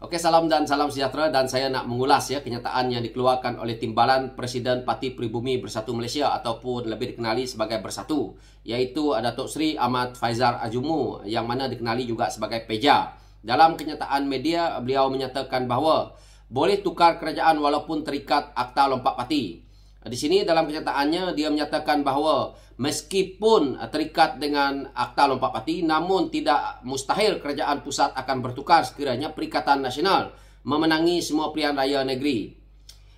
Oke, salam dan salam sejahtera, dan saya nak mengulas ya kenyataan yang dikeluarkan oleh Timbalan Presiden Parti Pribumi Bersatu Malaysia ataupun lebih dikenali sebagai Bersatu, iaitu Datuk Seri Ahmad Faizal Azumu yang mana dikenali juga sebagai Peja. Dalam kenyataan media, beliau menyatakan bahawa boleh tukar kerajaan walaupun terikat Akta Lompat Parti. Di sini dalam kenyataannya dia menyatakan bahawa meskipun terikat dengan Akta Lompat Parti, namun tidak mustahil kerajaan pusat akan bertukar sekiranya Perikatan Nasional memenangi semua pilihan raya negeri.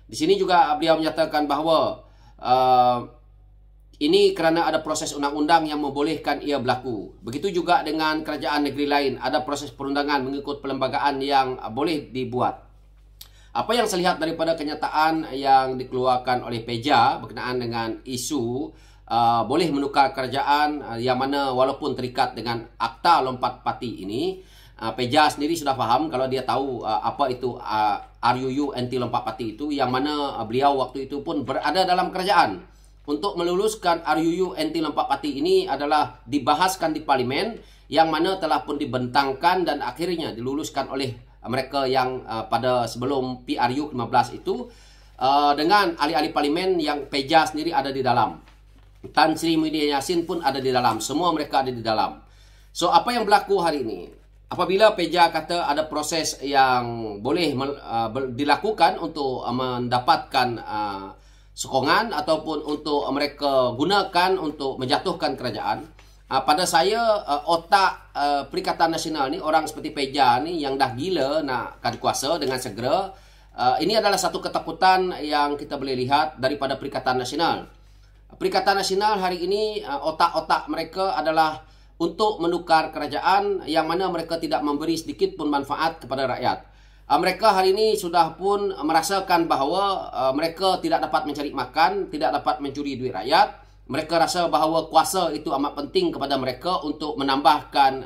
Di sini juga beliau menyatakan bahawa ini kerana ada proses undang-undang yang membolehkan ia berlaku. Begitu juga dengan kerajaan negeri lain, ada proses perundangan mengikut perlembagaan yang boleh dibuat. Apa yang saya lihat daripada kenyataan yang dikeluarkan oleh Peja berkenaan dengan isu boleh menukar kerajaan yang mana walaupun terikat dengan Akta Lompat Parti ini, Peja sendiri sudah faham kalau dia tahu apa itu RUU Anti Lompat Parti itu, yang mana beliau waktu itu pun berada dalam kerajaan. Untuk meluluskan RUU Anti Lompat Parti ini adalah dibahaskan di Parlimen, yang mana telah pun dibentangkan dan akhirnya diluluskan oleh mereka yang pada sebelum PRU 15 itu dengan ahli-ahli parlimen yang Peja sendiri ada di dalam. Tan Sri Muhyiddin Yassin pun ada di dalam. Semua mereka ada di dalam. So, apa yang berlaku hari ini? Apabila Peja kata ada proses yang boleh dilakukan untuk mendapatkan sokongan ataupun untuk mereka gunakan untuk menjatuhkan kerajaan, pada saya otak Perikatan Nasional ni, orang seperti Peja ni yang dah gila nak kadu kuasa dengan segera, ini adalah satu ketakutan yang kita boleh lihat daripada Perikatan Nasional. Perikatan Nasional hari ini otak-otak mereka adalah untuk menukar kerajaan yang mana mereka tidak memberi sedikit pun manfaat kepada rakyat. Mereka hari ini sudah pun merasakan bahawa mereka tidak dapat mencari makan, tidak dapat mencuri duit rakyat. Mereka rasa bahawa kuasa itu amat penting kepada mereka untuk menambahkan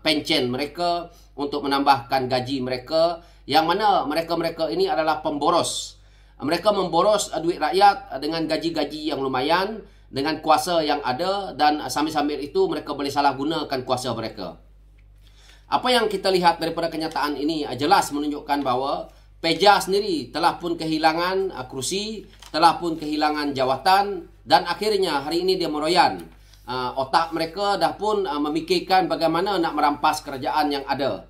pencen mereka, untuk menambahkan gaji mereka, yang mana mereka-mereka ini adalah pemboros. Mereka memboros duit rakyat dengan gaji-gaji yang lumayan, dengan kuasa yang ada, dan sambil-sambil itu mereka boleh salah gunakan kuasa mereka. Apa yang kita lihat daripada kenyataan ini jelas menunjukkan bahawa Peja sendiri telah pun kehilangan kerusi, telah pun kehilangan jawatan, dan akhirnya hari ini dia meroyan. Otak mereka dah pun memikirkan bagaimana nak merampas kerajaan yang ada.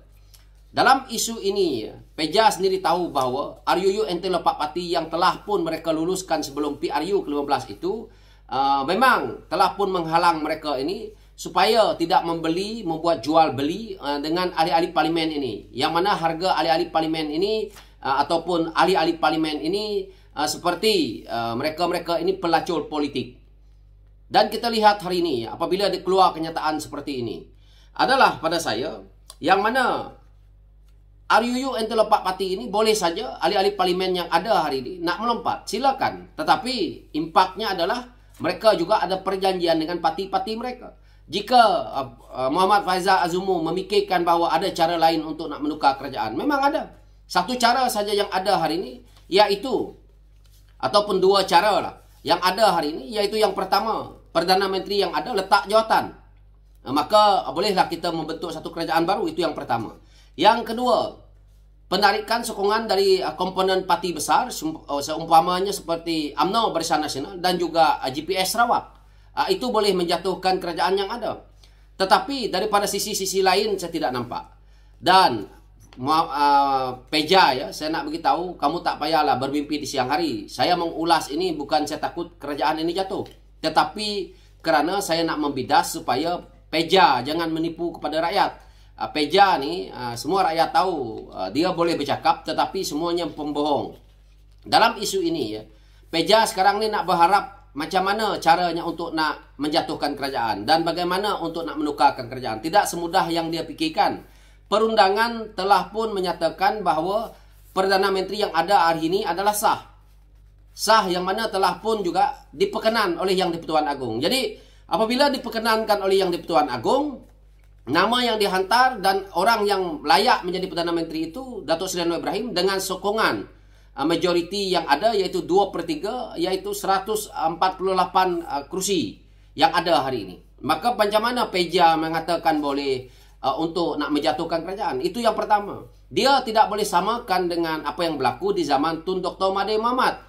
Dalam isu ini, Peja sendiri tahu bahawa RUU Anti Lompat Parti yang telah pun mereka luluskan sebelum PRU ke-15 itu memang telah pun menghalang mereka ini supaya tidak membeli, membuat jual beli dengan ahli-ahli parlimen ini. Yang mana harga ahli-ahli parlimen ini ataupun ahli-ahli parlimen ini seperti mereka-mereka ini pelacur politik. Dan kita lihat hari ini apabila dikeluar kenyataan seperti ini adalah pada saya yang mana RUU Anti Lompat Parti ini boleh saja ahli-ahli parlimen yang ada hari ini nak melompat, silakan. Tetapi impaknya adalah mereka juga ada perjanjian dengan parti-parti mereka. Jika Muhammad Faizal Azumu memikirkan bahawa ada cara lain untuk nak menukar kerajaan, memang ada. Satu cara saja yang ada hari ini, iaitu ataupun dua cara lah yang ada hari ini, iaitu yang pertama, Perdana Menteri yang ada letak jawatan. Maka bolehlah kita membentuk satu kerajaan baru, itu yang pertama. Yang kedua, penarikan sokongan dari komponen parti besar, seumpamanya seperti UMNO Barisan Nasional dan juga GPS Sarawak. Itu boleh menjatuhkan kerajaan yang ada. Tetapi daripada sisi-sisi lain saya tidak nampak. Dan Peja, ya, saya nak beritahu, kamu tak payahlah bermimpi di siang hari. Saya mengulas ini bukan saya takut kerajaan ini jatuh, tetapi kerana saya nak membidas supaya Peja jangan menipu kepada rakyat. Peja ni semua rakyat tahu dia boleh bercakap, tetapi semuanya pembohong. Dalam isu ini, ya, Peja sekarang ni nak berharap macam mana caranya untuk nak menjatuhkan kerajaan dan bagaimana untuk nak menukarkan kerajaan. Tidak semudah yang dia fikirkan. Perundangan telah pun menyatakan bahawa Perdana Menteri yang ada hari ini adalah sah. Sah yang mana telah pun juga diperkenan oleh Yang di-Pertuan Agong. Jadi apabila diperkenankan oleh Yang di-Pertuan Agong, nama yang dihantar dan orang yang layak menjadi Perdana Menteri itu Datuk Seri Anwar Ibrahim dengan sokongan majoriti yang ada, iaitu 2/3, iaitu 148 kursi yang ada hari ini. Maka macam mana Peja mengatakan boleh untuk nak menjatuhkan kerajaan? Itu yang pertama. dia tidak boleh samakan dengan apa yang berlaku di zaman Tun Dr. Mahathir Mohamad.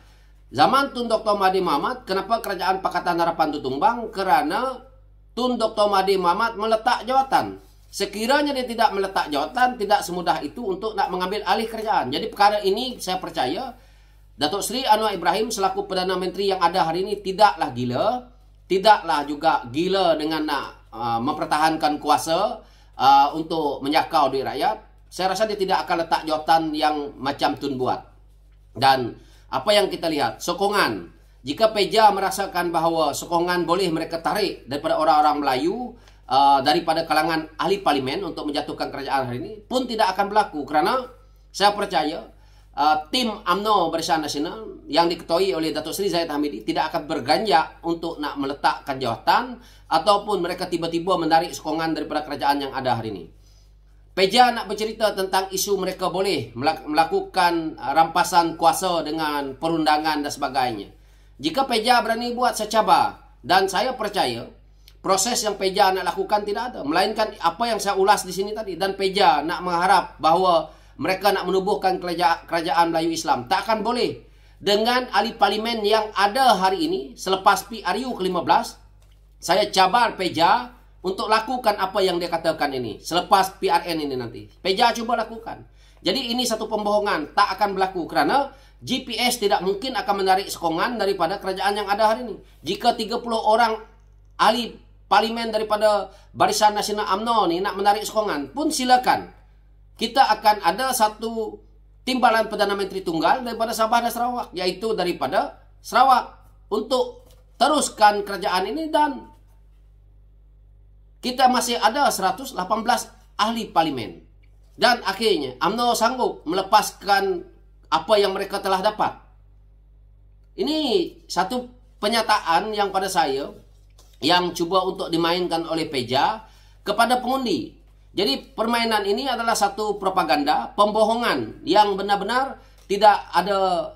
Zaman Tun Dr. Mahathir Mohamad, kenapa kerajaan Pakatan Harapan itu tumbang? Kerana Tun Dr. Mahathir Mohamad meletak jawatan. Sekiranya dia tidak meletak jawatan, tidak semudah itu untuk nak mengambil alih kerajaan. Jadi perkara ini saya percaya Datuk Seri Anwar Ibrahim selaku Perdana Menteri yang ada hari ini tidaklah gila. Tidaklah juga gila dengan nak mempertahankan kuasa untuk menyakau duit rakyat. Saya rasa dia tidak akan letak jawatan yang macam Tun buat. Dan apa yang kita lihat, sokongan. Jika Peja merasakan bahawa sokongan boleh mereka tarik daripada orang-orang Melayu, daripada kalangan ahli parlimen untuk menjatuhkan kerajaan hari ini, pun tidak akan berlaku. Kerana saya percaya tim UMNO Barisan Nasional yang diketuai oleh Datuk Seri Zahid Hamidi tidak akan berganjak untuk nak meletakkan jawatan ataupun mereka tiba-tiba menarik sokongan daripada kerajaan yang ada hari ini. Peja nak bercerita tentang isu mereka boleh melakukan rampasan kuasa dengan perundangan dan sebagainya. Jika Peja berani buat, saya cabar. Dan saya percaya proses yang Peja nak lakukan tidak ada, melainkan apa yang saya ulas di sini tadi. Dan Peja nak mengharap bahawa mereka nak menubuhkan kerajaan Melayu Islam. Tak akan boleh. Dengan ahli parlimen yang ada hari ini, selepas PRU ke-15, saya cabar Peja untuk lakukan apa yang dia katakan ini. Selepas PRN ini nanti. Peja cuba lakukan. Jadi ini satu pembohongan. Tak akan berlaku. Kerana GPS tidak mungkin akan menarik sokongan daripada kerajaan yang ada hari ini. Jika 30 orang ahli parlimen daripada Barisan Nasional UMNO ni nak menarik sokongan, pun silakan. Kita akan ada satu timbalan Perdana Menteri tunggal daripada Sabah dan Sarawak, iaitu daripada Sarawak, untuk teruskan kerajaan ini. Dan kita masih ada 118 ahli parlimen. Dan akhirnya UMNO sanggup melepaskan apa yang mereka telah dapat. Ini satu penyataan yang pada saya yang cuba untuk dimainkan oleh Peja kepada pengundi. Jadi permainan ini adalah satu propaganda, pembohongan yang benar-benar tidak ada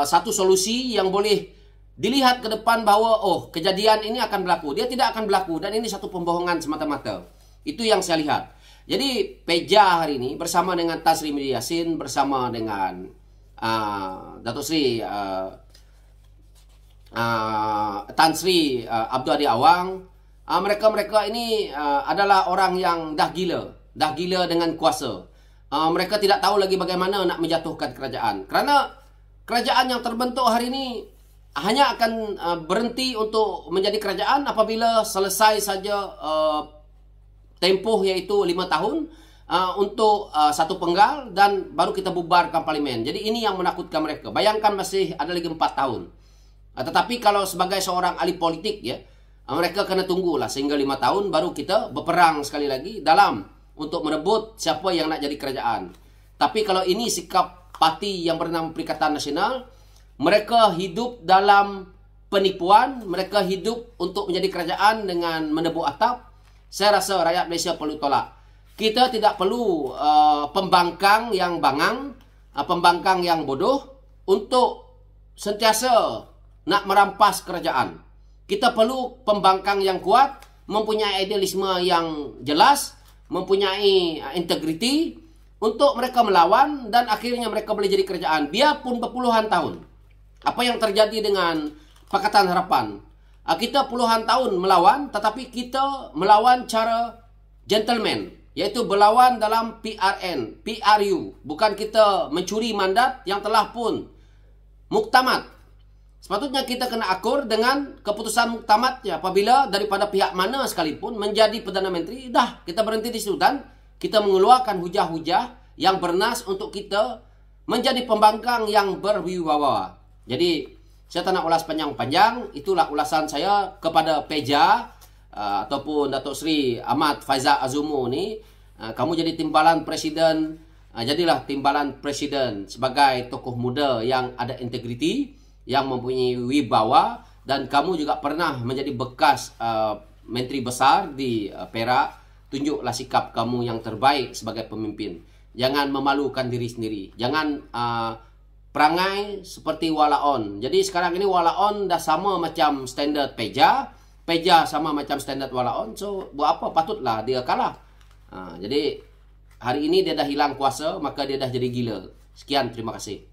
satu solusi yang boleh dilihat ke depan bahawa oh, kejadian ini akan berlaku. Dia tidak akan berlaku dan ini satu pembohongan semata-mata. Itu yang saya lihat. Jadi Peja hari ini bersama dengan Tan Sri Muhyiddin Yassin, bersama dengan Datuk Seri Tan Sri Abdul Adik Awang, mereka-mereka ini adalah orang yang dah gila dengan kuasa. Mereka tidak tahu lagi bagaimana nak menjatuhkan kerajaan. Kerana kerajaan yang terbentuk hari ini hanya akan berhenti untuk menjadi kerajaan apabila selesai saja tempoh iaitu 5 tahun untuk satu penggal dan baru kita bubarkan parlimen. Jadi ini yang menakutkan mereka. Bayangkan masih ada lagi 4 tahun. Tetapi kalau sebagai seorang ahli politik ya, mereka kena tunggulah sehingga 5 tahun baru kita berperang sekali lagi dalam untuk merebut siapa yang nak jadi kerajaan. Tapi kalau ini sikap parti yang bernama Perikatan Nasional, mereka hidup dalam penipuan, mereka hidup untuk menjadi kerajaan dengan menebuk atap. Saya rasa rakyat Malaysia perlu tolak. Kita tidak perlu pembangkang yang bangang, pembangkang yang bodoh untuk sentiasa nak merampas kerajaan. Kita perlu pembangkang yang kuat, mempunyai idealisme yang jelas, mempunyai integriti untuk mereka melawan dan akhirnya mereka boleh jadi kerajaan. Biarpun berpuluhan tahun. Apa yang terjadi dengan Pakatan Harapan? Kita puluhan tahun melawan, tetapi kita melawan cara gentleman, iaitu berlawan dalam PRU. Bukan kita mencuri mandat yang telah pun muktamad. Sepatutnya kita kena akur dengan keputusan muktamadnya. Apabila daripada pihak mana sekalipun menjadi Perdana Menteri, dah kita berhenti di situ dan kita mengeluarkan hujah-hujah yang bernas untuk kita menjadi pembangkang yang berwibawa. Jadi saya tak nak ulas panjang-panjang. Itulah ulasan saya kepada Peja ataupun Datuk Seri Ahmad Faizal Azumu ni. Kamu jadi timbalan presiden, jadilah timbalan presiden sebagai tokoh muda yang ada integriti, yang mempunyai wibawa, dan kamu juga pernah menjadi bekas menteri besar di Perak. Tunjuklah sikap kamu yang terbaik sebagai pemimpin. Jangan memalukan diri sendiri. Jangan perangai seperti Walaon. Jadi sekarang ini Walaon dah sama macam standard Peja. Peja sama macam standard Walaon. So buat apa? Patutlah dia kalah. Jadi hari ini dia dah hilang kuasa, maka dia dah jadi gila. Sekian, terima kasih.